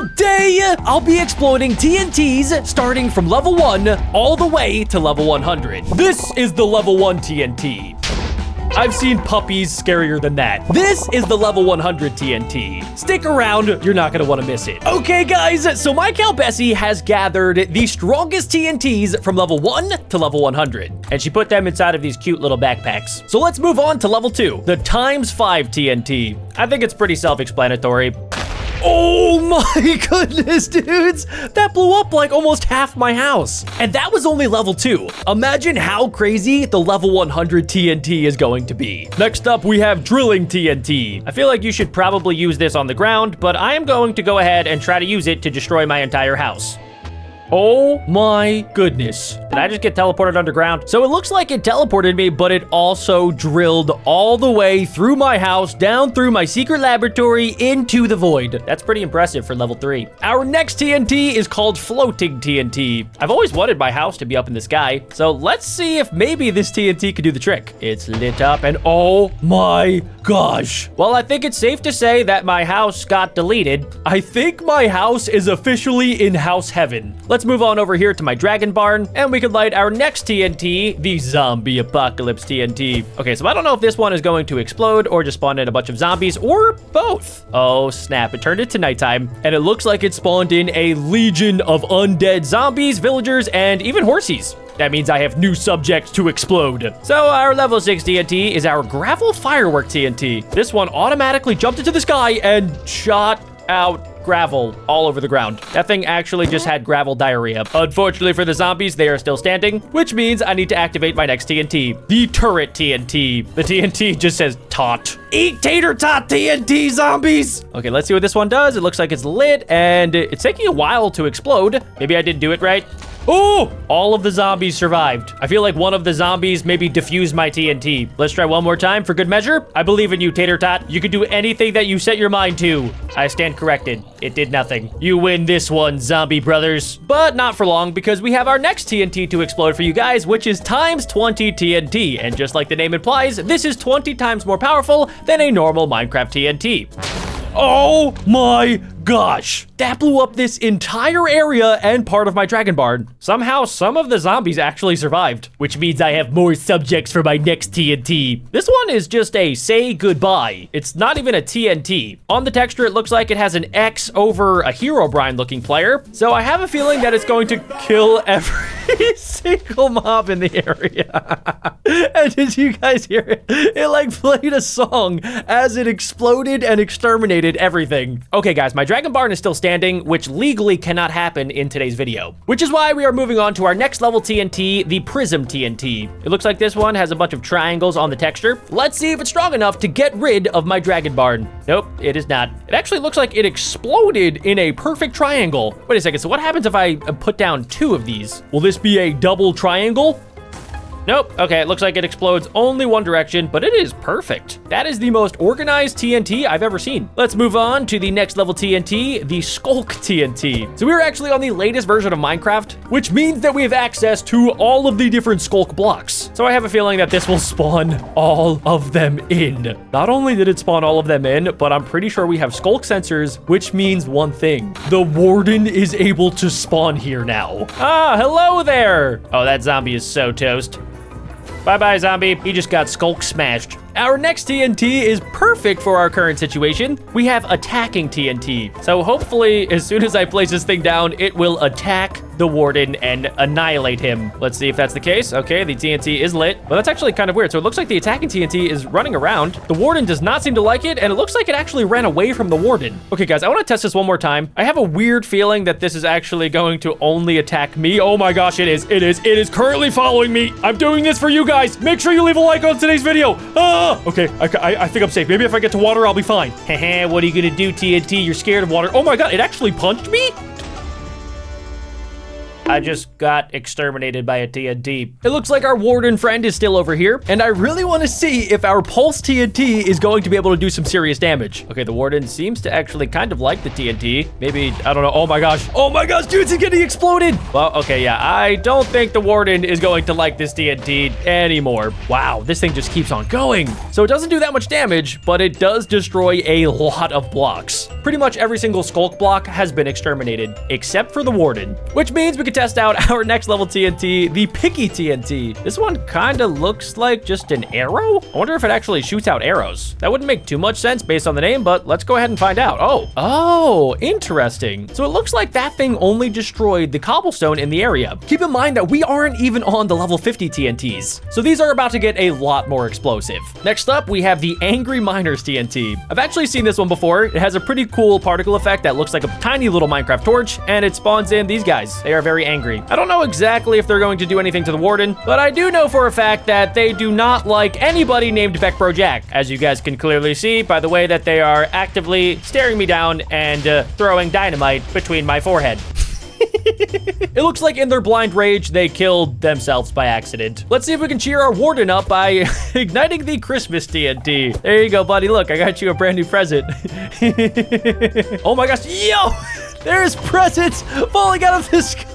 Today, I'll be exploding TNTs starting from level 1 all the way to level 100. This is the level 1 TNT. I've seen puppies scarier than that. This is the level 100 TNT. Stick around, you're not gonna wanna miss it. Okay guys, so my cow Bessie has gathered the strongest TNTs from level 1 to level 100. And she put them inside of these cute little backpacks. So let's move on to level 2, the ×5 TNT. I think it's pretty self-explanatory. Oh my goodness, dudes. That blew up like almost half my house. And that was only level 2. Imagine how crazy the level 100 TNT is going to be. Next up, we have drilling TNT. I feel like you should probably use this on the ground, but I am going to go ahead and try to use it to destroy my entire house. Oh my goodness. Did I just get teleported underground? So it looks like it teleported me, but it also drilled all the way through my house, down through my secret laboratory, into the void. That's pretty impressive for level 3. Our next TNT is called floating TNT. I've always wanted my house to be up in the sky, so let's see if maybe this TNT could do the trick. It's lit up and oh my gosh. Well, I think it's safe to say that my house got deleted. I think my house is officially in house heaven. Let's move on over here to my dragon barn, and we could light our next TNT, the zombie apocalypse TNT. Okay, so I don't know if this one is going to explode or just spawn in a bunch of zombies or both. Oh snap, it turned into nighttime, and it looks like it spawned in a legion of undead zombies, villagers, and even horsies. That means I have new subjects to explode. So our level 6 TNT is our gravel firework TNT. This one automatically jumped into the sky and shot out gravel all over the ground. That thing actually just had gravel diarrhea. Unfortunately for the zombies, they are still standing, which means I need to activate my next TNT, the turret TNT. The TNT just says tot. Eat tater tot TNT, zombies! Okay, let's see what this one does. It looks like it's lit and it's taking a while to explode. Maybe I didn't do it right. Oh, all of the zombies survived. I feel like one of the zombies maybe diffused my TNT. Let's try one more time for good measure. I believe in you, Tater Tot. You can do anything that you set your mind to. I stand corrected. It did nothing. You win this one, zombie brothers. But not for long, because we have our next TNT to explode for you guys, which is ×20 TNT. And just like the name implies, this is 20 times more powerful than a normal Minecraft TNT. Oh my gosh, that blew up this entire area and part of my dragon barn. Somehow, some of the zombies actually survived, which means I have more subjects for my next TNT. This one is just a say goodbye. It's not even a TNT. On the texture, it looks like it has an X over a Herobrine looking player. So I have a feeling that it's going to kill every single mob in the area. And did you guys hear it? It like played a song as it exploded and exterminated everything. Okay guys, my dragon barn is still standing, which legally cannot happen in today's video, which is why we are moving on to our next level TNT, the prism TNT. It looks like this one has a bunch of triangles on the texture. Let's see if it's strong enough to get rid of my dragon barn. Nope, it is not. It actually looks like it exploded in a perfect triangle. Wait a second, so what happens if I put down 2 of these? Will this be a double triangle? Nope. Okay, it looks like it explodes only one direction, but it is perfect. That is the most organized TNT I've ever seen. Let's move on to the next level TNT, the Skulk TNT. So we're actually on the latest version of Minecraft, which means that we have access to all of the different Skulk blocks. So I have a feeling that this will spawn all of them in. Not only did it spawn all of them in, but I'm pretty sure we have Skulk sensors, which means one thing. The Warden is able to spawn here now. Ah, hello there. Oh, that zombie is so toast. Bye-bye, zombie. He just got Skulk smashed. Our next TNT is perfect for our current situation. We have attacking TNT. So hopefully, as soon as I place this thing down, it will attack the Warden and annihilate him. Let's see if that's the case. Okay, the TNT is lit. Well, that's actually kind of weird. So it looks like the attacking TNT is running around. The Warden does not seem to like it, and it looks like it actually ran away from the Warden. Okay, guys, I want to test this one more time. I have a weird feeling that this is actually going to only attack me. Oh my gosh, it is. It is currently following me. I'm doing this for you guys. Make sure you leave a like on today's video. Okay, I think I'm safe. Maybe if I get to water, I'll be fine. Haha, what are you gonna do, TNT? You're scared of water. Oh my god, it actually punched me? I just got exterminated by a TNT. It looks like our Warden friend is still over here, and I really want to see if our Pulse TNT is going to be able to do some serious damage. Okay, the Warden seems to actually kind of like the TNT. Maybe, I don't know. Oh my gosh, dudes, it's getting exploded. Well, okay, yeah, I don't think the Warden is going to like this TNT anymore. Wow, this thing just keeps on going. So it doesn't do that much damage, but it does destroy a lot of blocks. pretty much every single skulk block has been exterminated, except for the warden, which means we could test out our next level TNT, the picky TNT. This one kind of looks like just an arrow. I wonder if it actually shoots out arrows. That wouldn't make too much sense based on the name, but let's go ahead and find out. Oh, interesting. So it looks like that thing only destroyed the cobblestone in the area. Keep in mind that we aren't even on the level 50 TNTs, so these are about to get a lot more explosive. Next up, we have the Angry Miners TNT. I've actually seen this one before. It has a pretty cool particle effect that looks like a tiny little Minecraft torch, and it spawns in these guys. They are very angry. I don't know exactly if they're going to do anything to the warden, but I do know for a fact that they do not like anybody named BeckBroJack, as you guys can clearly see by the way that they are actively staring me down and throwing dynamite between my forehead. It looks like in their blind rage, they killed themselves by accident. Let's see if we can cheer our warden up by igniting the Christmas TNT. There you go, buddy. Look, I got you a brand new present. Oh my gosh. Yo! There's presents falling out of the sky.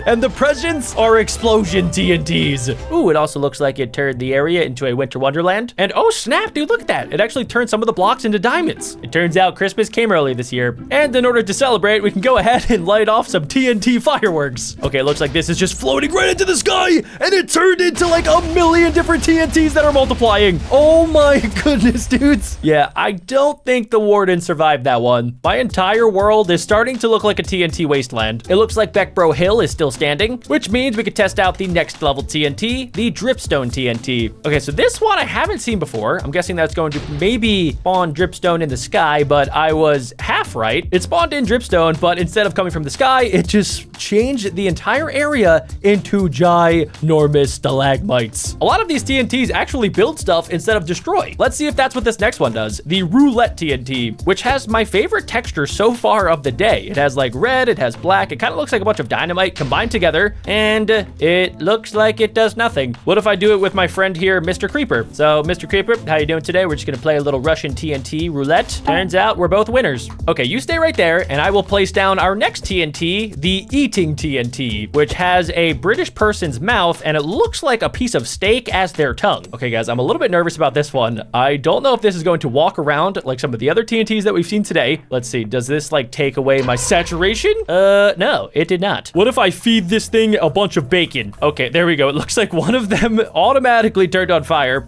And the presents are explosion TNTs. Ooh, it also looks like it turned the area into a winter wonderland. And oh snap, dude, look at that. It actually turned some of the blocks into diamonds. It turns out Christmas came early this year. And in order to celebrate, we can go ahead and light off some TNT fireworks. Okay, it looks like this is just floating right into the sky. And it turned into like a million different TNTs that are multiplying. Oh my goodness, dudes. Yeah, I don't think the warden survived that one. My entire world is starting to look like a TNT wasteland. It looks like BeckBro Hill is still standing, which means we could test out the next level TNT, the Dripstone TNT. Okay, so this one I haven't seen before. I'm guessing that's going to maybe spawn Dripstone in the sky, but I was half right. It spawned in Dripstone, but instead of coming from the sky, it just changed the entire area into ginormous stalagmites. A lot of these TNTs actually build stuff instead of destroy. Let's see if that's what this next one does. The Roulette TNT, which has my favorite texture so far of the day. It has like red, it has black, it kind of looks like a bunch of dynamite combined together, and it looks like it does nothing. What if I do it with my friend here, Mr. Creeper? So, Mr. Creeper, how you doing today? We're just gonna play a little Russian TNT roulette. Turns out we're both winners. Okay, you stay right there, and I will place down our next TNT, the Eating TNT, which has a British person's mouth, and it looks like a piece of steak as their tongue. Okay, guys, I'm a little bit nervous about this one. I don't know if this is going to walk around like some of the other TNTs that we've seen today. Let's see, does this like take away my saturation? No, it did not. What if I feed this thing a bunch of bacon? Okay, there we go. It looks like one of them automatically turned on fire.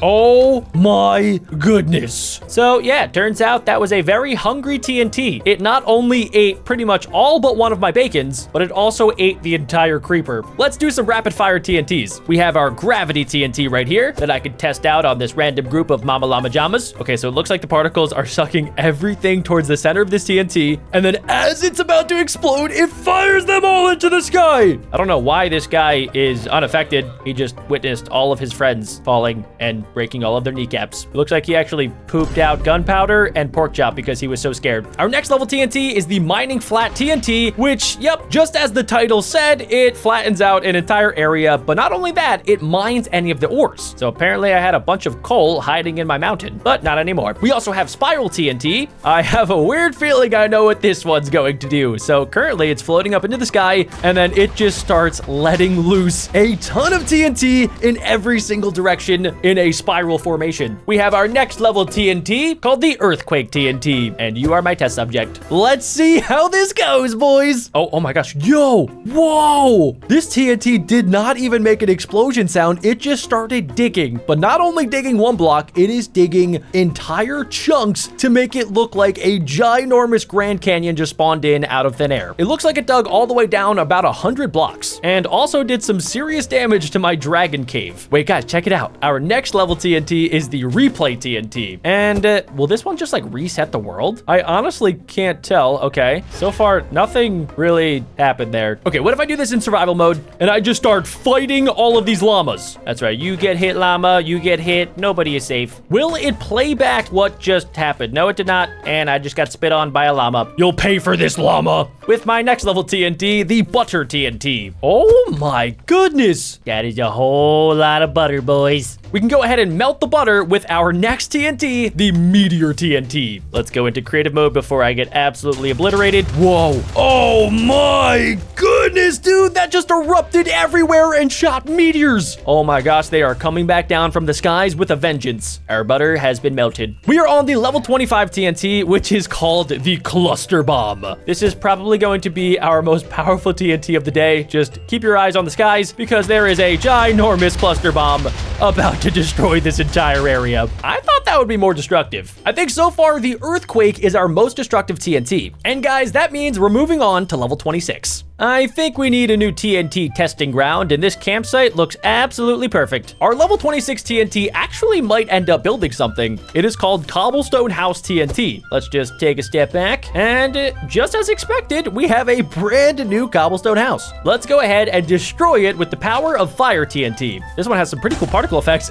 Oh my goodness. So yeah, it turns out that was a very hungry TNT. It not only ate pretty much all but one of my bacons, but it also ate the entire creeper. Let's do some rapid fire TNTs. We have our gravity TNT right here that I could test out on this random group of Mama Llama Jamas. Okay, so it looks like the particles are sucking everything towards the center of this TNT. And then as it's about to explode, it fires them all into the sky. I don't know why this guy is unaffected. He just witnessed all of his friends falling and breaking all of their kneecaps. It looks like he actually pooped out gunpowder and pork chop because he was so scared. Our next level TNT is the Mining Flat TNT, which, yep, just as the title said, it flattens out an entire area, but not only that, it mines any of the ores. So apparently I had a bunch of coal hiding in my mountain, but not anymore. We also have Spiral TNT. I have a weird feeling I know what this one's going to do. So currently it's floating up into the sky, and then it just starts letting loose a ton of TNT in every single direction in a spiral formation. We have our next level TNT called the Earthquake TNT, and you are my test subject. Let's see how this goes, boys. Oh my gosh. Yo, whoa. This TNT did not even make an explosion sound. It just started digging, but not only digging one block, it is digging entire chunks to make it look like a ginormous Grand Canyon just spawned in out of thin air. It looks like it dug all the way down about 100 blocks and also did some serious damage to my dragon cave. Wait, guys, check it out. Our next level TNT is the Replay TNT. And will this one just like reset the world? I honestly can't tell. Okay, so far nothing really happened there. Okay, what if I do this in survival mode and I just start fighting all of these llamas? That's right, you get hit, llama, you get hit, nobody is safe. Will it play back what just happened? No, it did not, and I just got spit on by a llama. You'll pay for this, llama. With my next level TNT, the Butter TNT. Oh my goodness. That is a whole lot of butter, boys. We can go ahead and melt the butter with our next TNT, the Meteor TNT. Let's go into creative mode before I get absolutely obliterated. Whoa. Oh my goodness. goodness, dude, that just erupted everywhere and shot meteors. Oh my gosh, they are coming back down from the skies with a vengeance. Our butter has been melted. We are on the level 25 TNT, which is called the Cluster Bomb. This is probably going to be our most powerful TNT of the day. Just keep your eyes on the skies because there is a ginormous cluster bomb about to destroy this entire area. I thought that would be more destructive. I think so far the Earthquake is our most destructive TNT. And guys, that means we're moving on to level 26. I think we need a new TNT testing ground, and this campsite looks absolutely perfect. Our level 26 TNT actually might end up building something. It is called Cobblestone House TNT. Let's just take a step back, and just as expected, we have a brand new cobblestone house. Let's go ahead and destroy it with the power of Fire TNT. This one has some pretty cool particle effects.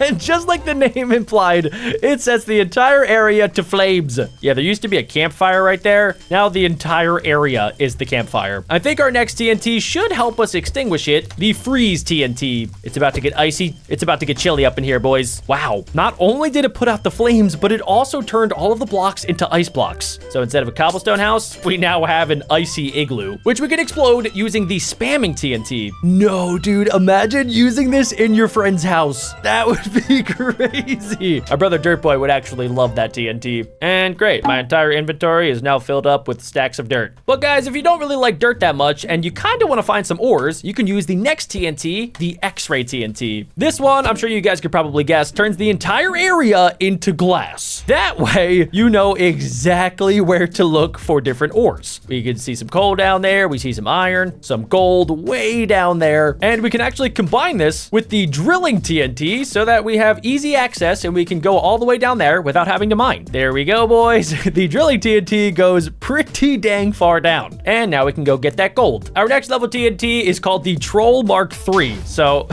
And just like the name implied, it sets the entire area to flames. Yeah, there used to be a campfire right there. Now the entire area is the campfire. I think our next TNT should help us extinguish it. The Freeze TNT. It's about to get icy. It's about to get chilly up in here, boys. Wow. Not only did it put out the flames, but it also turned all of the blocks into ice blocks. So instead of a cobblestone house, we now have an icy igloo, which we can explode using the Spamming TNT. No, dude, imagine using this in your friend's house. That would be crazy. Our brother Dirtboy would actually love that TNT. And great, my entire inventory is now filled up with stacks of dirt. But guys, if you don't really like dirt that much and you kind of want to find some ores, you can use the next TNT, the X-Ray TNT. This one, I'm sure you guys could probably guess, turns the entire area into glass. That way, you know exactly where to look for different ores. We can see some coal down there, we see some iron, some gold way down there, and we can actually combine this with the Drilling TNT so that we have easy access and we can go all the way down there without having to mine. There we go, boys. The Drilling TNT goes pretty dang far down. And now we can go get that gold. Our next level TNT is called the Troll Mark III. So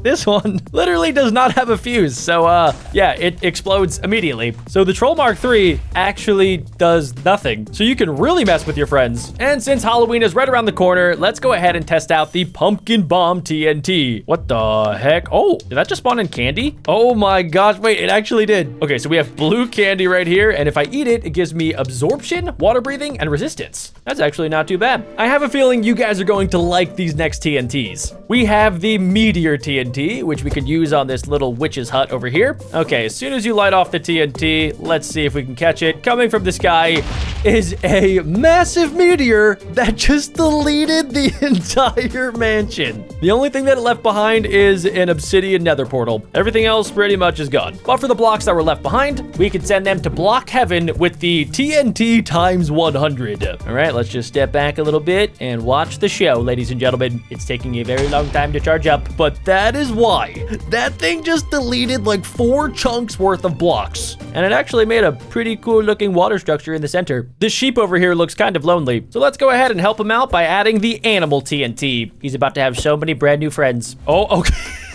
this one literally does not have a fuse. So yeah, it explodes immediately. So the Troll Mark III actually does nothing. So you can really mess with your friends. And since Halloween is right around the corner, let's go ahead and test out the Pumpkin Bomb TNT. What the heck? Oh, did that just spawn in candy? Oh my gosh, wait, it actually did. Okay, so we have blue candy right here, and if I eat it, it gives me absorption, water breathing, and resistance. That's actually not too bad. I have a feeling you guys are going to like these next TNTs. We have the Meteor TNT, which we could use on this little witch's hut over here. Okay, as soon as you light off the TNT, let's see if we can catch it. Coming from the sky is a massive meteor that just deleted the entire mansion. The only thing that it left behind is an obsidian nether portal. Everything else pretty much is gone. But for the blocks that were left behind, we could send them to block heaven with the TNT times 100. All right, let's just step back a little bit and watch the show, ladies and gentlemen. It's taking a very long time to charge up, but that is why. That thing just deleted like 4 chunks worth of blocks. And it actually made a pretty cool looking water structure in the center. This sheep over here looks kind of lonely. So let's go ahead and help him out by adding the Animal TNT. He's about to have so many brand new friends. Oh, okay.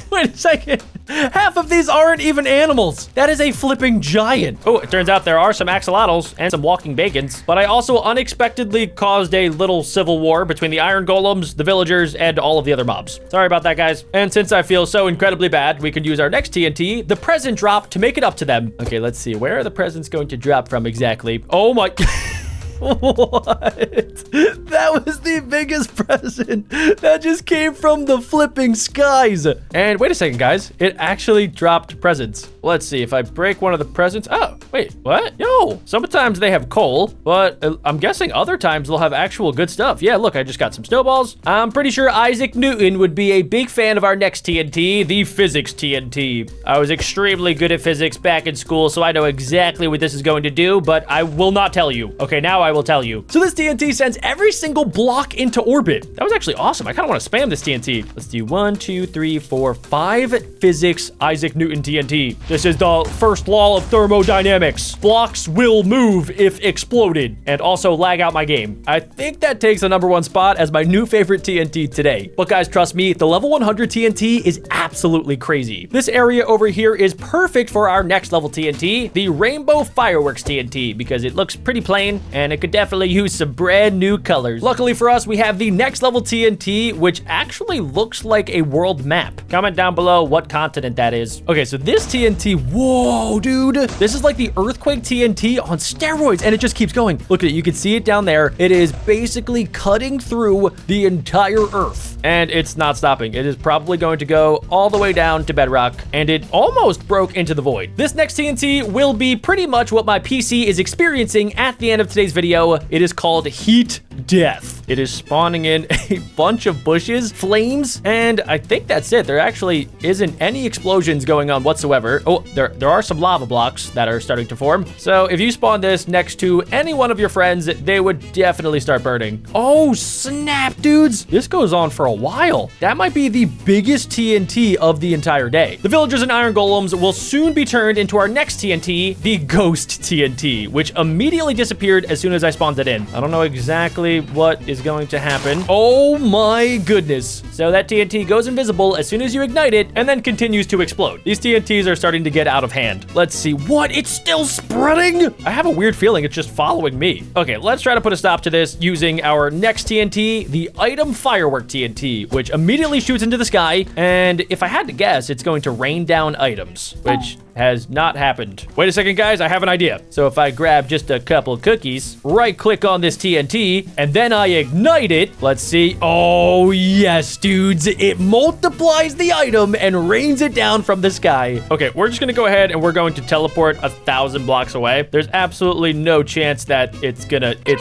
Wait a second. Half of these aren't even animals. That is a flipping giant. Oh, it turns out there are some axolotls and some walking bacons, but I also unexpectedly caused a little civil war between the iron golems, the villagers, and all of the other mobs. Sorry about that, guys. And since I feel so incredibly bad, we can use our next TNT, the present drop, to make it up to them. Okay, let's see. Where are the presents going to drop from exactly? Oh my... What? That was the biggest present that just came from the flipping skies. And wait a second, guys. It actually dropped presents. Let's see if I break one of the presents. Oh, wait, what? Yo, sometimes they have coal, but I'm guessing other times they'll have actual good stuff. Yeah, look, I just got some snowballs. I'm pretty sure Isaac Newton would be a big fan of our next TNT, the Physics TNT. I was extremely good at physics back in school, so I know exactly what this is going to do, but I will not tell you. Okay, now I will tell you. So this TNT sends every single block into orbit. That was actually awesome. I kind of want to spam this TNT. Let's do 1, 2, 3, 4, 5 Physics Isaac Newton TNT. This is the first law of thermodynamics. Blocks will move if exploded, and also lag out my game. I think that takes the #1 spot as my new favorite TNT today. But guys, trust me, the level 100 TNT is absolutely crazy. This area over here is perfect for our next level TNT, the Rainbow Fireworks TNT, because it looks pretty plain and it could definitely use some brand new colors. Luckily for us, we have the next level TNT, which actually looks like a world map. Comment down below what continent that is. Okay, so this TNT, whoa, dude. This is like the earthquake TNT on steroids, and it just keeps going. Look at it, you can see it down there. It is basically cutting through the entire earth, and it's not stopping. It is probably going to go all the way down to bedrock, and it almost broke into the void. This next TNT will be pretty much what my PC is experiencing at the end of today's video. It is called Heat Death. It is spawning in a bunch of bushes, flames, and I think that's it. There actually isn't any explosions going on whatsoever. Oh, there are some lava blocks that are starting to form. So if you spawn this next to any one of your friends, they would definitely start burning. Oh, snap, dudes. This goes on for a while. That might be the biggest TNT of the entire day. The villagers and iron golems will soon be turned into our next TNT, the ghost TNT, which immediately disappeared as soon as I spawned it in. I don't know exactly what is going to happen. Oh my goodness. So that TNT goes invisible as soon as you ignite it and then continues to explode. These TNTs are starting to get out of hand. Let's see. What? It's still spreading? I have a weird feeling it's just following me. Okay, let's try to put a stop to this using our next TNT, the item firework TNT, which immediately shoots into the sky. And if I had to guess, it's going to rain down items, which has not happened. Wait a second, guys, I have an idea. So if I grab just a couple cookies, right click on this TNT, and then I ignite it, let's see. Oh yes, dudes, it multiplies the item and rains it down from the sky. Okay, we're just gonna go ahead and we're going to teleport 1,000 blocks away. There's absolutely no chance that it's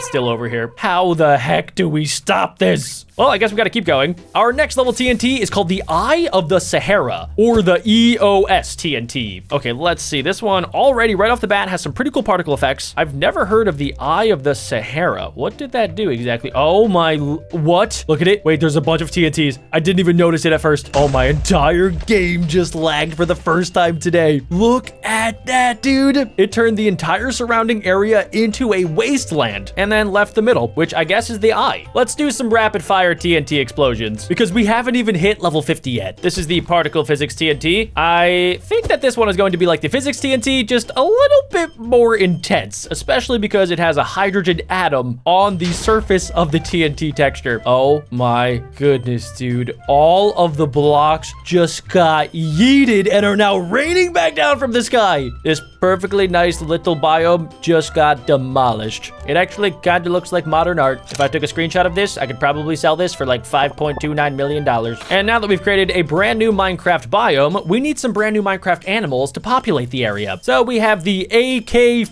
still over here. How the heck do we stop this? Well, I guess we gotta keep going. Our next level TNT is called the Eye of the Sahara, or the EOS TNT. Okay, let's see. This one already right off the bat has some pretty cool particle effects. I've never heard of the Eye of the Sahara. What did that do exactly? Oh my, what? Look at it. Wait, there's a bunch of TNTs. I didn't even notice it at first. Oh, my entire game just lagged for the first time today. Look at that, dude. It turned the entire surrounding area into a wasteland and then left the middle, which I guess is the eye. Let's do some rapid fire TNT explosions because we haven't even hit level 50 yet. This is the particle physics TNT. I think that this one is going to be like the physics TNT, just a little bit more intense, especially because it has a hydrogen atom on the surface of the TNT texture. Oh my goodness, dude. All of the blocks just got yeeted and are now raining back down from the sky. This perfectly nice little biome just got demolished. It actually kind of looks like modern art. If I took a screenshot of this, I could probably sell this for like $5.29 million. And now that we've created a brand new Minecraft biome, we need some brand new Minecraft animals to populate the area. So we have the AK-47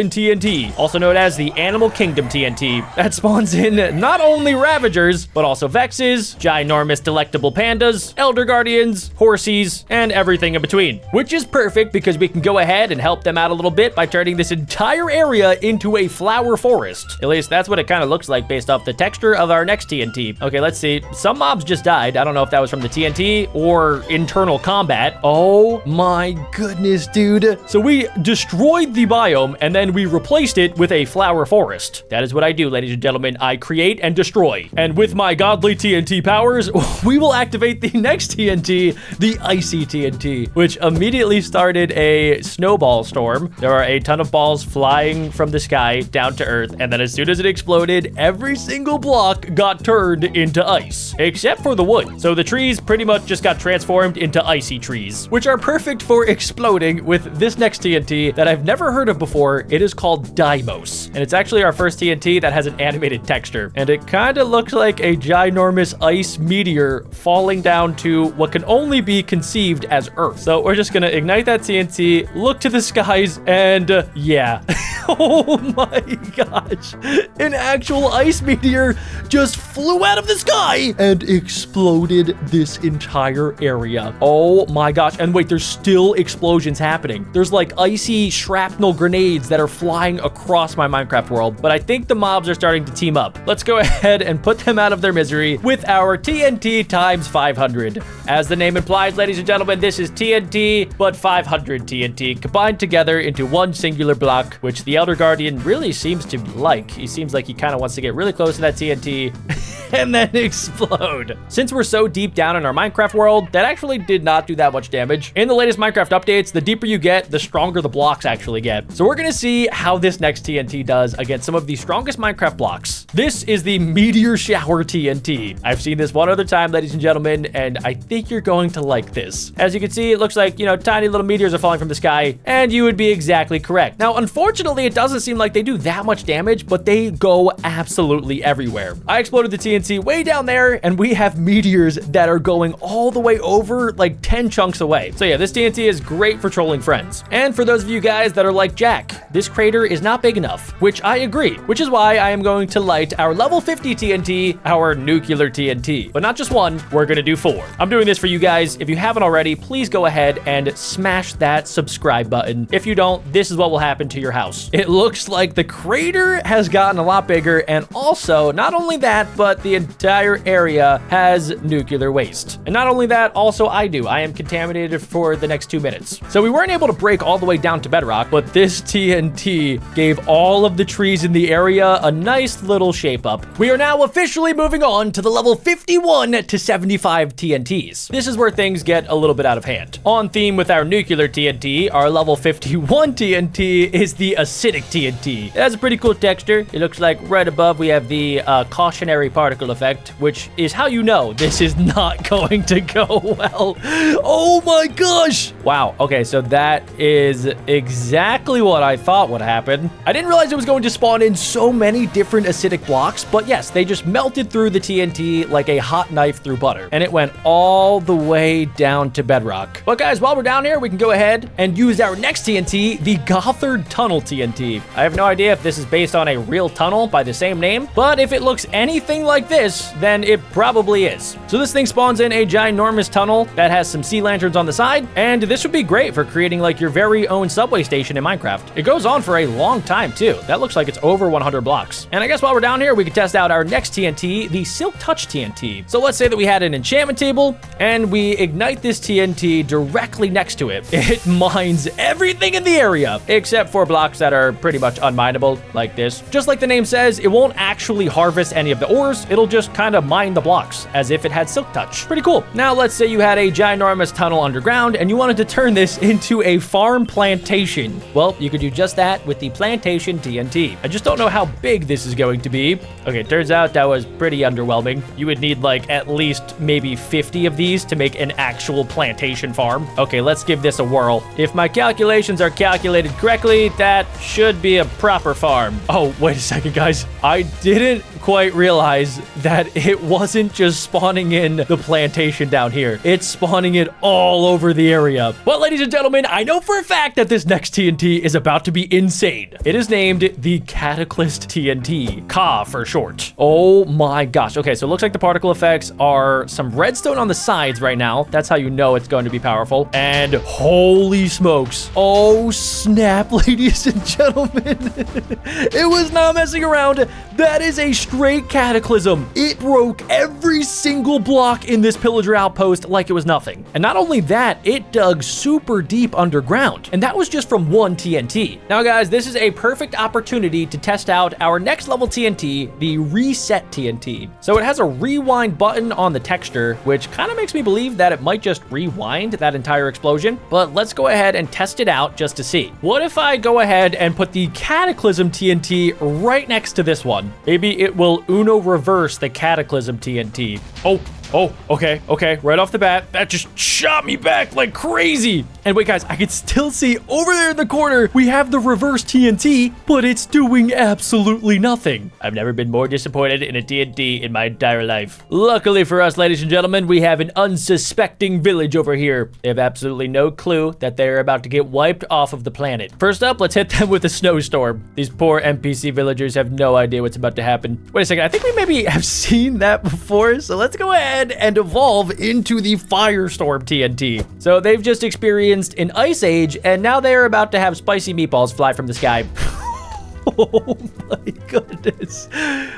TNT, also known as the Animal Kingdom TNT, that spawns in not only Ravagers, but also Vexes, ginormous delectable pandas, Elder Guardians, Horsies, and everything in between, which is perfect because we can go ahead and help them out a little bit by turning this entire area into a flower forest. At least that's what it kind of looks like based off the texture of our next TNT. Okay, let's see. Some mobs just died. I don't know if that was from the TNT or internal combat. Oh my goodness, dude. So we destroyed the biome and then we replaced it with a flower forest. That is what I do, ladies and gentlemen. I create and destroy. And with my godly TNT powers, we will activate the next TNT, the icy TNT, which immediately started a snowball storm. There are a ton of balls flying from the sky down to earth. And then as soon as it exploded, every single block got turned into ice, except for the wood. So the trees pretty much just got transformed into icy trees, which are perfect for exploding with this next TNT that I've never heard of before. It is called Deimos, and it's actually our first TNT that has an animated texture, and it kind of looks like a ginormous ice meteor falling down to what can only be conceived as Earth. So we're just gonna ignite that TNT, look to the skies, and yeah. Oh my gosh. An actual ice meteor just flew out of the sky and exploded this entire area. Oh my gosh. And wait, there's still explosions happening. There's like icy shrapnel grenades that are flying across my Minecraft world, but I think the mobs are starting to team up. Let's go ahead and put them out of their misery with our TNT times 500. As the name implies, ladies and gentlemen, this is TNT, but 500 TNT. combined together into one singular block, which the Elder Guardian really seems to like. He seems like he kind of wants to get really close to that TNT and then explode. Since we're so deep down in our Minecraft world, that actually did not do that much damage. In the latest Minecraft updates, the deeper you get, the stronger the blocks actually get. So we're gonna see how this next TNT does against some of the strongest Minecraft blocks. This is the Meteor Shower TNT. I've seen this one other time, ladies and gentlemen, and I think you're going to like this. As you can see, it looks like, you know, tiny little meteors are falling from the sky, and you would be exactly correct. Now, unfortunately, it doesn't seem like they do that much damage, but they go absolutely everywhere. I exploded the TNT way down there, and we have meteors that are going all the way over like 10 chunks away. So yeah, this TNT is great for trolling friends. And for those of you guys that are like Jack, this crater is not big enough, which I agree, which is why I am going to light our level 50 TNT, our nuclear TNT. But not just one, we're gonna do 4. I'm doing this for you guys. If you haven't already, please go ahead and smash that subscribe button. If you don't, this is what will happen to your house. It looks like the crater has gotten a lot bigger, and also, not only that, but the entire area has nuclear waste. And not only that, also I am contaminated for the next 2 minutes. So we weren't able to break all the way down to bedrock, but this TNT gave all of the trees in the area a nice little shape up. We are now officially moving on to the level 51 to 75 TNTs. This is where things get a little bit out of hand. On theme with our nuclear TNT, our level 51 TNT is the acidic TNT. It has a pretty cool texture. It looks like right above we have the cautionary particle effect, which is how you know this is not going to go well. Oh my gosh. Wow. Okay, so that is exactly what I thought would happen. I didn't realize it was going to spawn in so many different acidic blocks, but yes, they just melted through the TNT like a hot knife through butter, and it went all the way down to bedrock. But guys, while we're down here, we can go ahead and use our next TNT, the Gothard Tunnel TNT. I have no idea if this is based on a real tunnel by the same name, but if it looks anything like this, then it probably is. So this thing spawns in a ginormous tunnel that has some sea lanterns on the side, and this would be great for creating like your very own subway station in Minecraft. It goes on for a long time too. That looks like it's over 100 blocks. And I guess while we're down here, we can test out our next TNT, the Silk Touch TNT. So let's say that we had an enchantment table and we ignite this TNT directly next to it. It mines everything in the area except for blocks that are pretty much unmineable, like this. Just like the name says, it won't actually harvest any of the ores. It'll just kind of mine the blocks as if it had Silk Touch. Pretty cool. Now let's say you had a ginormous tunnel underground and you wanted to turn this into a farm plantation. Well, you could do just that with the plantation TNT. I just don't know how big this is going to be. Okay, turns out that was pretty underwhelming. You would need like at least maybe 50 of these to make an actual plantation farm. Okay, let's give this a whirl. If my calculations are calculated correctly, that should be a proper farm. Oh, wait a second, guys. I didn't quite realize that it wasn't just spawning in the plantation down here. It's spawning it all over the area. But ladies and gentlemen, I know for a fact that this next TNT is about to be insane. It is named the Cataclysm TNT, Ka for short. Oh my gosh. Okay, so it looks like the particle effects are some redstone on the sides right now. That's how you know it's going to be powerful. And holy smokes. Oh snap, ladies and gentlemen. It was not messing around. That is a straight cataclysm. It broke every single block in this pillager outpost like it was nothing. And not only that, it dug super deep underground. And that was just from one TNT. Now guys, this is a perfect opportunity to test out our next level TNT, the Reset TNT. So it has a rewind button on the texture, which kind of makes me believe that it might just rewind that entire explosion. But let's go ahead and test it out just to see. What if I go ahead and put the Cataclysm TNT right next to this one? Maybe it will Uno reverse the Cataclysm TNT. Oh, okay. Right off the bat, that just shot me back like crazy. And wait, guys, I can still see over there in the corner, we have the reverse TNT, but it's doing absolutely nothing. I've never been more disappointed in a TNT in my entire life. Luckily for us, ladies and gentlemen, we have an unsuspecting village over here. They have absolutely no clue that they're about to get wiped off of the planet. First up, let's hit them with a snowstorm. These poor NPC villagers have no idea what's about to happen. Wait a second, I think we maybe have seen that before, so let's go ahead and evolve into the Firestorm TNT. So they've just experienced an ice age, and now they're about to have spicy meatballs fly from the sky. Oh my goodness.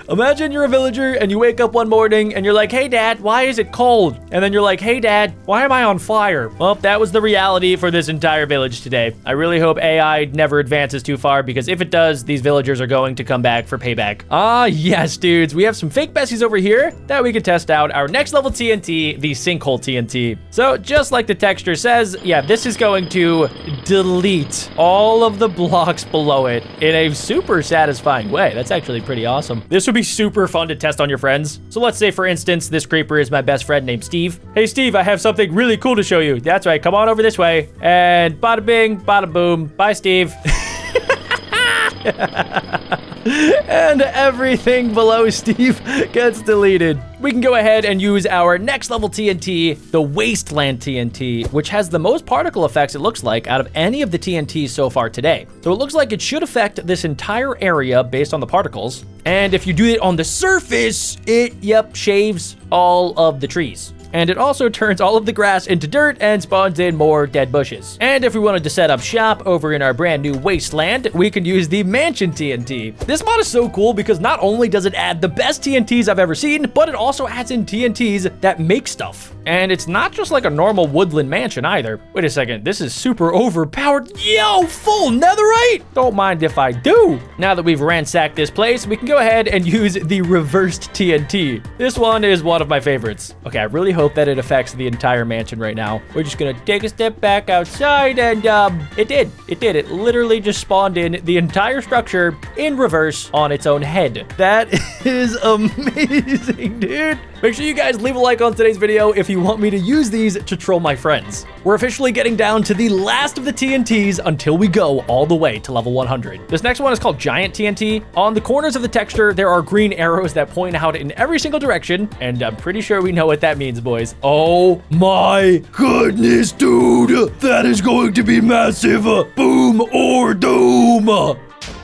Imagine you're a villager and you wake up one morning and you're like, hey dad, why is it cold? And then you're like, hey dad, why am I on fire? Well, that was the reality for this entire village today. I really hope AI never advances too far, because if it does, these villagers are going to come back for payback. Ah, yes, dudes. We have some fake Bessies over here that we can test out our next level TNT, the sinkhole TNT. So just like the texture says, yeah, this is going to delete all of the blocks below it in a super satisfying way. That's actually pretty awesome. This would be super fun to test on your friends. So let's say, for instance, this creeper is my best friend named Steve. Hey, Steve, I have something really cool to show you. That's right. Come on over this way. And bada bing, bada boom. Bye, Steve. And everything below Steve gets deleted. We can go ahead and use our next level TNT, the Wasteland TNT, which has the most particle effects, it looks like, out of any of the TNTs so far today. So it looks like it should affect this entire area based on the particles. And if you do it on the surface, it, shaves all of the trees. And it also turns all of the grass into dirt and spawns in more dead bushes. And if we wanted to set up shop over in our brand new Wasteland, we can use the Mansion TNT. This mod is so cool because not only does it add the best TNTs I've ever seen, but it also adds in TNTs that make stuff. And it's not just like a normal woodland mansion either. Wait a second, this is super overpowered. Yo, full netherite? Don't mind if I do. Now that we've ransacked this place, we can go ahead and use the reversed TNT. This one is one of my favorites. Okay, I really hope that it affects the entire mansion right now. We're just gonna take a step back outside, and it did. It literally just spawned in the entire structure in reverse on its own head. That is amazing, dude. Make sure you guys leave a like on today's video if you want me to use these to troll my friends. We're officially getting down to the last of the TNTs until we go all the way to level 100. This next one is called Giant TNT. On the corners of the texture, there are green arrows that point out in every single direction, and I'm pretty sure we know what that means, boys. Oh my goodness, dude. That is going to be massive. Boom or doom.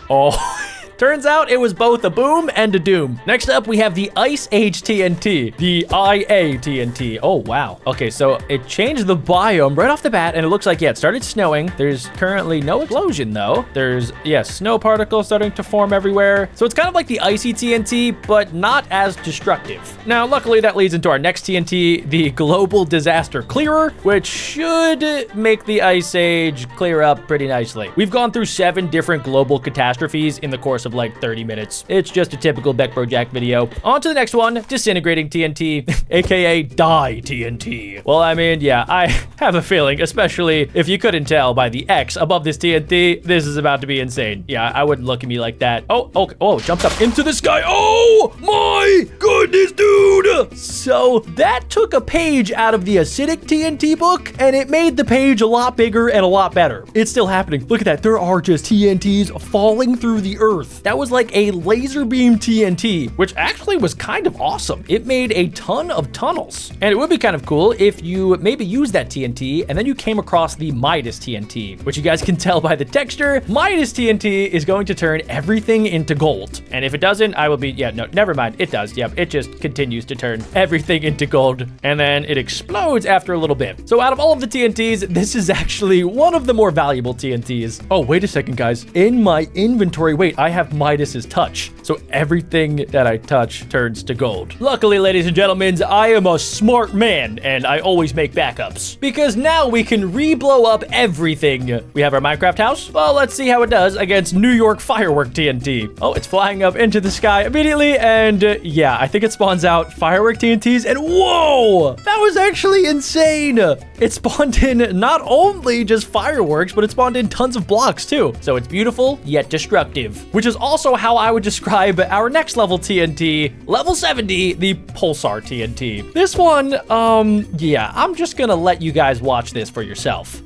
Oh. Turns out it was both a boom and a doom. Next up, we have the Ice Age TNT, the IA TNT. Oh, wow. Okay, so it changed the biome right off the bat, and it looks like, yeah, it started snowing. There's currently no explosion, though. There's, yeah, snow particles starting to form everywhere. So it's kind of like the Icy TNT, but not as destructive. Now, luckily, that leads into our next TNT, the Global Disaster Clearer, which should make the Ice Age clear up pretty nicely. We've gone through 7 different global catastrophes in the course of like 30 minutes. It's just a typical BeckBroJack video. On to the next one, Disintegrating TNT, aka Die TNT. Well, I mean, yeah, I have a feeling, especially if you couldn't tell by the X above this TNT, this is about to be insane. Yeah, I wouldn't look at me like that. Oh, okay. Oh, jumps up into the sky. Oh my goodness, dude. So that took a page out of the acidic TNT book, and it made the page a lot bigger and a lot better. It's still happening. Look at that. There are just TNTs falling through the earth. That was like a laser beam TNT, which actually was kind of awesome. It made a ton of tunnels. And it would be kind of cool if you maybe used that TNT and then you came across the Midas TNT, which you guys can tell by the texture. Midas TNT is going to turn everything into gold. And if it doesn't, I will be, yeah, no, never mind. It does. Yep, it just continues to turn everything into gold. And then it explodes after a little bit. So out of all of the TNTs, this is actually one of the more valuable TNTs. Oh, wait a second, guys. In my inventory, wait, I have Midas's touch. So everything that I touch turns to gold. Luckily, ladies and gentlemen, I am a smart man and I always make backups because now we can re-blow up everything. We have our Minecraft house. Well, let's see how it does against New York firework TNT. Oh, it's flying up into the sky immediately. And yeah, I think it spawns out firework TNTs and whoa, that was actually insane. It spawned in not only just fireworks, but it spawned in tons of blocks too. So it's beautiful yet destructive, which is also how I would describe our next level TNT, level 70, the Pulsar TNT. This one, yeah, I'm just gonna let you guys watch this for yourself.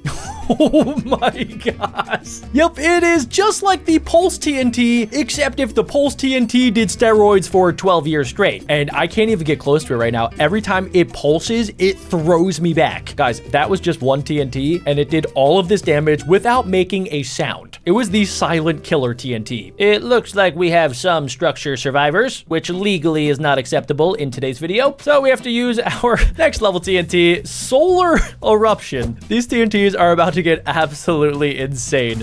Oh my gosh. Yep, it is just like the Pulse TNT, except if the Pulse TNT did steroids for 12 years straight. And I can't even get close to it right now. Every time it pulses, it throws me back. Guys, that was just one TNT, and it did all of this damage without making a sound. It was the Silent Killer TNT. It looks like we have some structure survivors, which legally is not acceptable in today's video. So we have to use our next level TNT, Solar Eruption. These TNTs are about to get absolutely insane.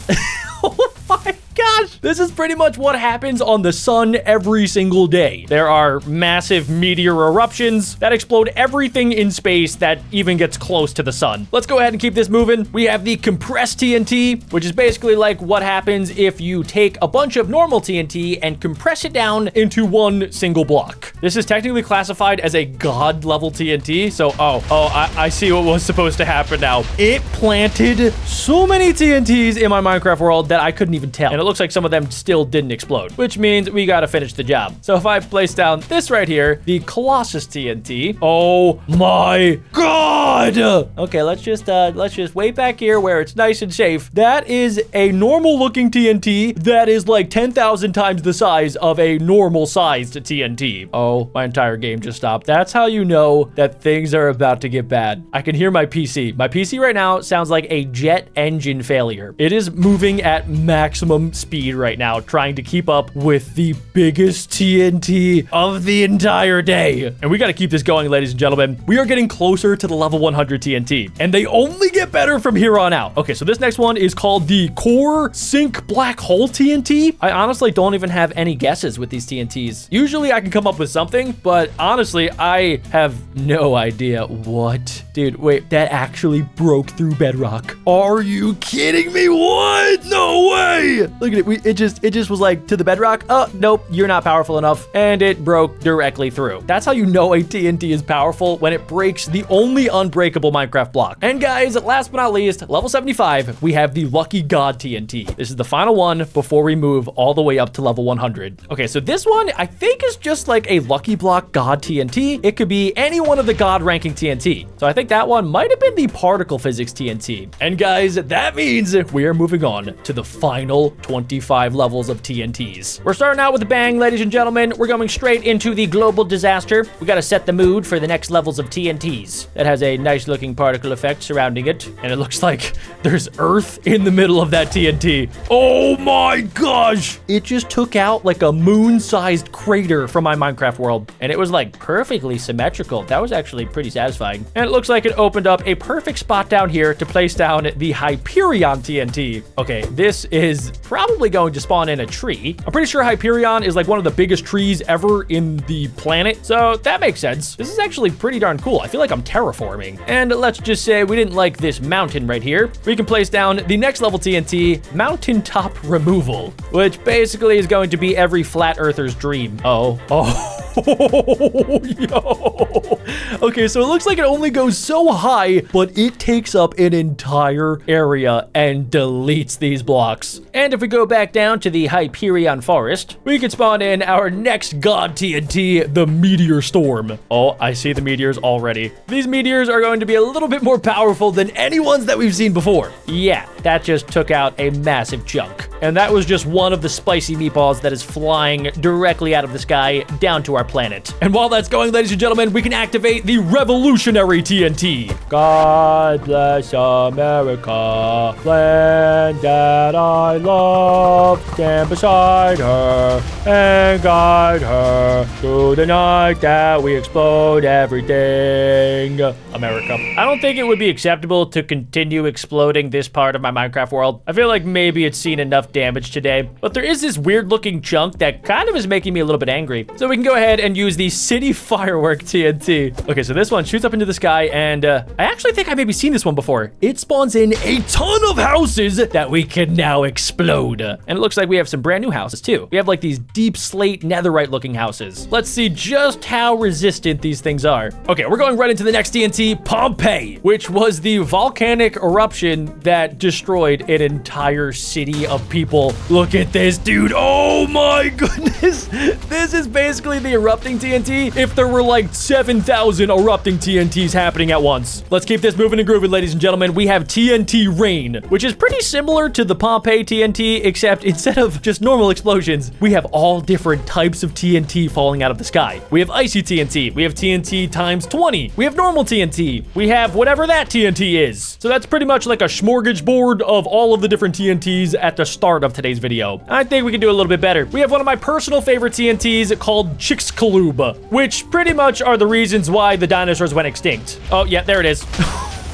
Oh my gosh. This is pretty much what happens on the sun every single day. There are massive meteor eruptions that explode everything in space that even gets close to the sun. Let's go ahead and keep this moving. We have the compressed TNT, which is basically like what happens if you take a bunch of normal TNT and compress it down into one single block. This is technically classified as a god level TNT. So, I see what was supposed to happen now. It planted so many TNTs in my Minecraft world that I couldn't even tell. And it looks like some of them still didn't explode, which means we gotta finish the job. So if I place down this right here, the Colossus TNT. Oh my god! Okay, let's just wait back here where it's nice and safe. That is a normal looking TNT that is like 10,000 times the size of a normal sized TNT. Oh, my entire game just stopped. That's how you know that things are about to get bad. I can hear my PC. My PC right now sounds like a jet engine failure. It is moving at maximum speed right now, trying to keep up with the biggest TNT of the entire day. And we got to keep this going, ladies and gentlemen. We are getting closer to the level 100 TNT, and they only get better from here on out. Okay, so this next one is called the Core Sink Black Hole TNT. I honestly don't even have any guesses with these TNTs. Usually I can come up with something, but honestly, I have no idea. What? Dude, wait, that actually broke through bedrock. Are you kidding me? What? No way! Look at it. It just was like to the bedrock. Oh, nope, you're not powerful enough. And it broke directly through. That's how you know a TNT is powerful, when it breaks the only unbreakable Minecraft block. And guys, last but not least, level 75, we have the Lucky God TNT. This is the final one before we move all the way up to level 100. Okay, so this one I think is just like a Lucky Block God TNT. It could be any one of the God ranking TNT. So I think that one might have been the Particle Physics TNT. And guys, that means we are moving on to the final 25 levels of TNTs. We're starting out with a bang, ladies and gentlemen. We're going straight into the global disaster. We got to set the mood for the next levels of TNTs. That has a nice looking particle effect surrounding it. And it looks like there's Earth in the middle of that TNT. Oh my gosh. It just took out like a moon-sized crater from my Minecraft world. And it was like perfectly symmetrical. That was actually pretty satisfying. And it looks like it opened up a perfect spot down here to place down the Hyperion TNT. Okay, this is probably going to spawn in a tree. I'm pretty sure Hyperion is like one of the biggest trees ever in the planet. So that makes sense. This is actually pretty darn cool. I feel like I'm terraforming. And let's just say we didn't like this mountain right here. We can place down the next level TNT, Mountaintop Removal, which basically is going to be every flat earther's dream. Oh. Yo. Okay, so it looks like it only goes so high, but it takes up an entire area and deletes these blocks. And if we go back down to the Hyperion Forest, we can spawn in our next God TNT, the Meteor Storm. Oh, I see the meteors already. These meteors are going to be a little bit more powerful than any ones that we've seen before. Yeah, that just took out a massive chunk. And that was just one of the spicy meatballs that is flying directly out of the sky down to our planet. And while that's going, ladies and gentlemen, we can activate the Revolutionary TNT. God bless America, land that I love. Stand beside her and guide her through the night that we explode everything. America. I don't think it would be acceptable to continue exploding this part of my Minecraft world. I feel like maybe it's seen enough damage today, but there is this weird looking chunk that kind of is making me a little bit angry. So we can go ahead and use the City Firework TNT. Okay, so this one shoots up into the sky, and I actually think I maybe seen this one before. It spawns in a ton of houses that we can now explode. And it looks like we have some brand new houses too. We have like these deep slate netherite looking houses. Let's see just how resistant these things are. Okay, we're going right into the next TNT, Pompeii, which was the volcanic eruption that destroyed an entire city of people. Look at this, dude. Oh my goodness. This is basically the erupting TNT if there were like 7,000 erupting TNTs happening at once. Let's keep this moving and grooving, ladies and gentlemen. We have TNT Rain, which is pretty similar to the Pompeii TNT, except instead of just normal explosions, we have all different types of TNT falling out of the sky. We have Icy TNT. We have TNT times 20. We have normal TNT. We have whatever that TNT is. So that's pretty much like a smorgasbord of all of the different TNTs at the start of today's video. I think we can do a little bit better. We have one of my personal favorite TNTs called Chicxulub, which pretty much are the reasons why the dinosaurs went extinct. Oh, yeah, there it is.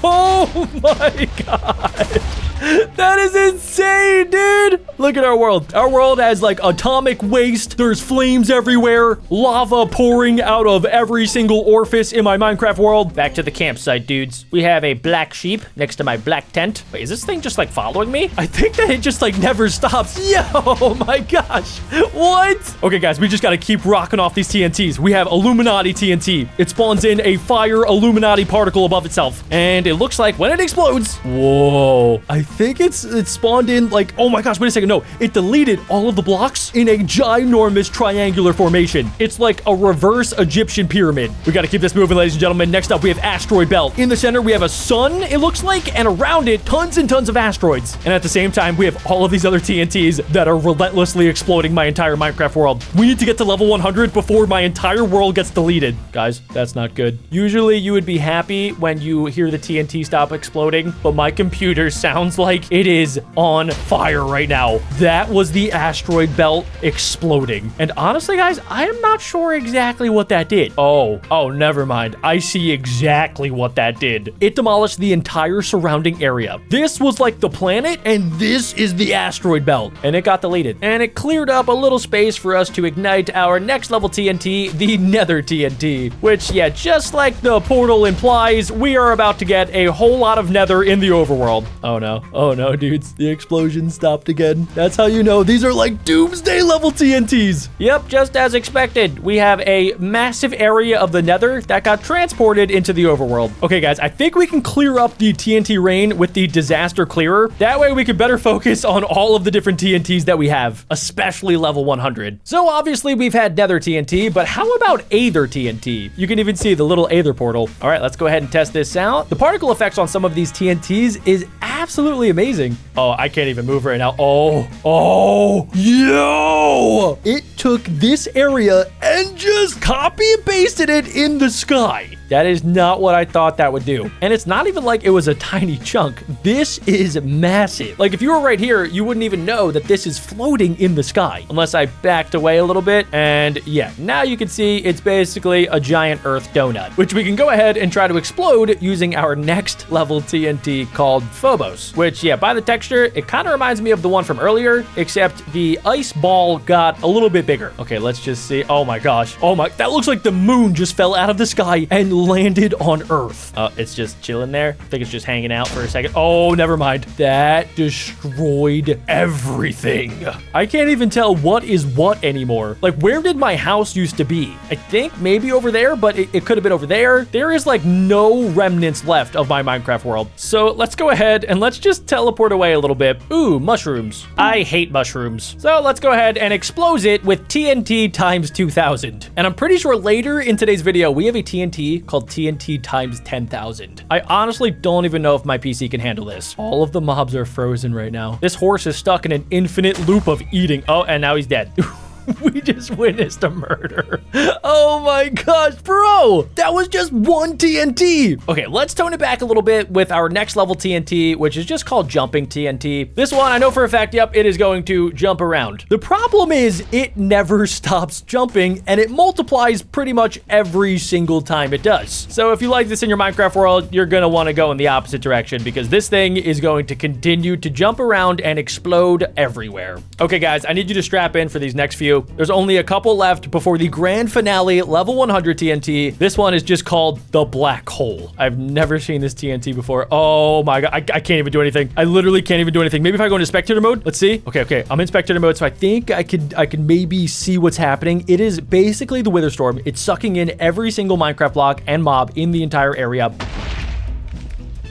Oh my god. That is insane, dude. Look at our world. Our world has like atomic waste. There's flames everywhere. Lava pouring out of every single orifice in my Minecraft world. Back to the campsite, dudes. We have a black sheep next to my black tent. Wait, is this thing just like following me? I think that it just like never stops. Yo, my gosh. What? Okay, guys, we just got to keep rocking off these TNTs. We have Illuminati TNT. It spawns in a fire Illuminati particle above itself. And it looks like when it explodes, whoa, I think it spawned in like, oh my gosh, wait a second. No, it deleted all of the blocks in a ginormous triangular formation. It's like a reverse Egyptian pyramid. We got to keep this moving, ladies and gentlemen. Next up, we have asteroid belt. In the center, we have a sun, it looks like, and around it, tons and tons of asteroids. And at the same time, we have all of these other TNTs that are relentlessly exploding my entire Minecraft world. We need to get to level 100 before my entire world gets deleted. Guys, that's not good. Usually, you would be happy when you hear the TNT stop exploding, but my computer sounds like it is on fire right now. That was the asteroid belt exploding. And honestly, guys, I am not sure exactly what that did. Oh, never mind. I see exactly what that did. It demolished the entire surrounding area. This was like the planet, and this is the asteroid belt. And it got deleted. And it cleared up a little space for us to ignite our next level TNT, the Nether TNT. Which, yeah, just like the portal implies, we are about to get a whole lot of Nether in the overworld. Oh no, dudes. The explosion stopped again. That's how you know these are like doomsday level TNTs. Yep, just as expected. We have a massive area of the Nether that got transported into the overworld. Okay, guys, I think we can clear up the TNT rain with the disaster clearer. That way we can better focus on all of the different TNTs that we have, especially level 100. So obviously we've had Nether TNT, but how about Aether TNT? You can even see the little Aether portal. All right, let's go ahead and test this out. The particle effects on some of these TNTs is absolutely amazing. Oh, I can't even move right now. Oh, yo! It took this area and just copy and pasted it in the sky. That is not what I thought that would do. And it's not even like it was a tiny chunk. This is massive. Like if you were right here, you wouldn't even know that this is floating in the sky. Unless I backed away a little bit. And yeah, now you can see it's basically a giant Earth donut, which we can go ahead and try to explode using our next level TNT called Phobos. Which, yeah, by the texture, it kind of reminds me of the one from earlier, except the ice ball got a little bit bigger. Okay, let's just see. Oh my gosh. That looks like the moon just fell out of the sky and landed on Earth. It's just chilling there. I think it's just hanging out for a second. Oh, never mind. That destroyed everything. I can't even tell what is what anymore. Like, where did my house used to be? I think maybe over there, but it could have been over there. There is like no remnants left of my Minecraft world. So let's go ahead and let's just teleport away a little bit. Ooh, mushrooms. I hate mushrooms. So let's go ahead and explode it with TNT times 2000. And I'm pretty sure later in today's video, we have a TNT called TNT times 10,000. I honestly don't even know if my PC can handle this. All of the mobs are frozen right now. This horse is stuck in an infinite loop of eating. Oh, and now he's dead. We just witnessed a murder. Oh my gosh, bro. That was just one TNT. Okay, let's tone it back a little bit with our next level TNT, which is just called jumping TNT. This one, I know for a fact, yep, it is going to jump around. The problem is it never stops jumping and it multiplies pretty much every single time it does. So if you like this in your Minecraft world, you're going to want to go in the opposite direction because this thing is going to continue to jump around and explode everywhere. Okay, guys, I need you to strap in for these next few. There's only a couple left before the grand finale, level 100 TNT. This one is just called the black hole. I've never seen this TNT before. Oh my God, I can't even do anything. I literally can't even do anything. Maybe if I go into spectator mode, let's see. Okay, I'm in spectator mode, so I think I could maybe see what's happening. It is basically the wither storm. It's sucking in every single Minecraft block and mob in the entire area,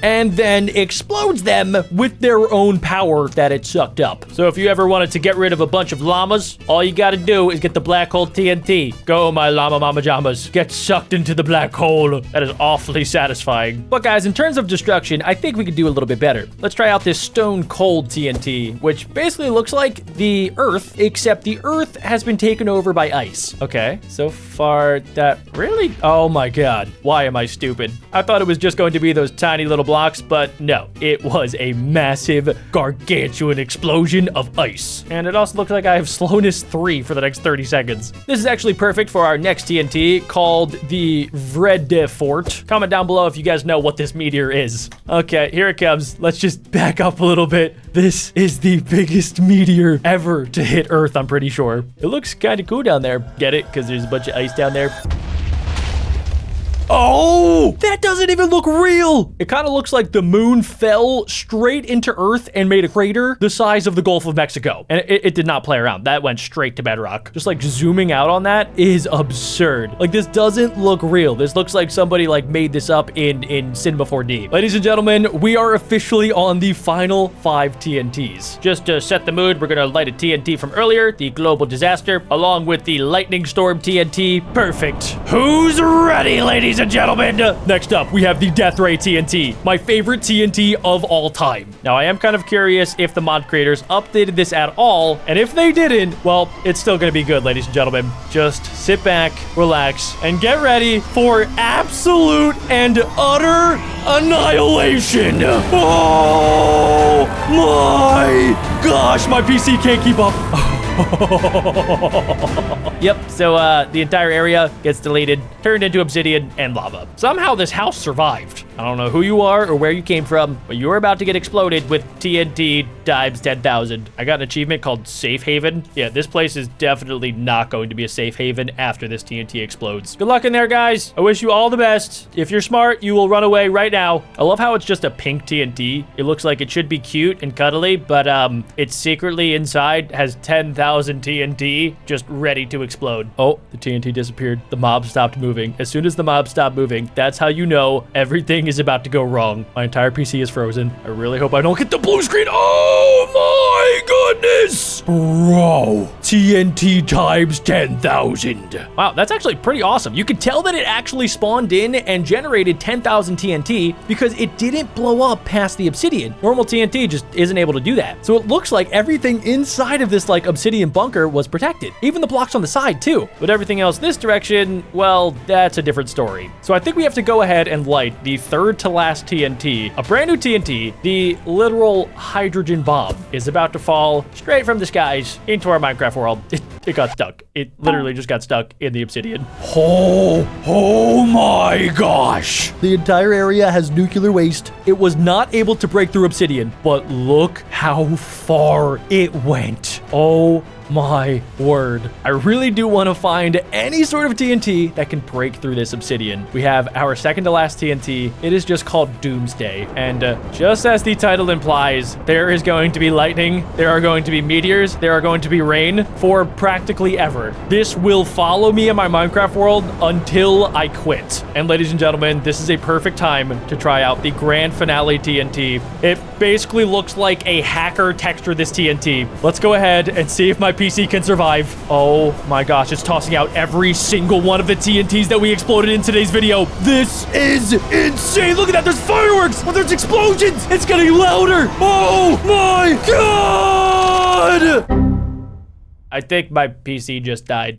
and then explodes them with their own power that it sucked up. So if you ever wanted to get rid of a bunch of llamas, all you gotta do is get the black hole TNT. Go, my llama mama jamas. Get sucked into the black hole. That is awfully satisfying. But guys, in terms of destruction, I think we could do a little bit better. Let's try out this stone cold TNT, which basically looks like the Earth, except the Earth has been taken over by ice. Okay, so far that really, oh my God, why am I stupid? I thought it was just going to be those tiny little blocks, but no, it was a massive, gargantuan explosion of ice. And it also looks like I have slowness 3 for the next 30 seconds. This is actually perfect for our next TNT called the Vredefort. Comment down below if you guys know what this meteor is. Okay, here it comes. Let's just back up a little bit. This is the biggest meteor ever to hit Earth, I'm pretty sure. It looks kind of cool down there. Get it? Because there's a bunch of ice down there. Oh, that doesn't even look real. It kind of looks like the moon fell straight into Earth and made a crater the size of the Gulf of Mexico. And it did not play around. That went straight to bedrock. Just like zooming out on that is absurd. Like this doesn't look real. This looks like somebody like made this up in Cinema 4D. Ladies and gentlemen, we are officially on the final 5 TNTs. Just to set the mood, we're gonna light a TNT from earlier, the global disaster, along with the lightning storm TNT. Perfect. Who's ready, ladies and gentlemen? Next up, we have the Death Ray TNT, my favorite TNT of all time. Now, I am kind of curious if the mod creators updated this at all, and if they didn't, well, it's still gonna be good, ladies and gentlemen. Just sit back, relax, and get ready for absolute and utter annihilation. Oh my gosh, my PC can't keep up. Yep, so the entire area gets deleted, turned into obsidian and lava. Somehow this house survived. I don't know who you are or where you came from, but you're about to get exploded with TNT times 10,000. I got an achievement called Safe Haven. Yeah, this place is definitely not going to be a safe haven after this TNT explodes. Good luck in there, guys. I wish you all the best. If you're smart, you will run away right now. I love how it's just a pink TNT. It looks like it should be cute and cuddly, but it's secretly inside has 10,000 TNT just ready to explode. Oh, the TNT disappeared. The mob stopped moving. As soon as the mob stopped moving, that's how you know everything is about to go wrong. My entire PC is frozen. I really hope I don't get the blue screen. Oh my goodness. Bro, TNT times 10,000. Wow, that's actually pretty awesome. You could tell that it actually spawned in and generated 10,000 TNT because it didn't blow up past the obsidian. Normal TNT just isn't able to do that. So it looks like everything inside of this like obsidian bunker was protected. Even the blocks on the side too. But everything else this direction, well, that's a different story. So I think we have to go ahead and light the third to last TNT. A brand new TNT, the literal hydrogen bomb, is about to fall straight from the skies into our Minecraft world. It got stuck. It literally just got stuck in the obsidian. Oh my gosh. The entire area has nuclear waste. It was not able to break through obsidian, but look how far it went. Oh my word. I really do want to find any sort of TNT that can break through this obsidian. We have our second to last TNT. It is just called Doomsday. And just as the title implies, there is going to be lightning, there are going to be meteors, there are going to be rain for practically ever. This will follow me in my Minecraft world until I quit. And ladies and gentlemen, this is a perfect time to try out the grand finale TNT. It basically looks like a hacker textured this TNT. Let's go ahead and see if my PC can survive. Oh my gosh, it's tossing out every single one of the TNTs that we exploded in today's video. This is insane. Look at that. There's fireworks. Oh, there's explosions. It's getting louder. Oh my God. I think my PC just died.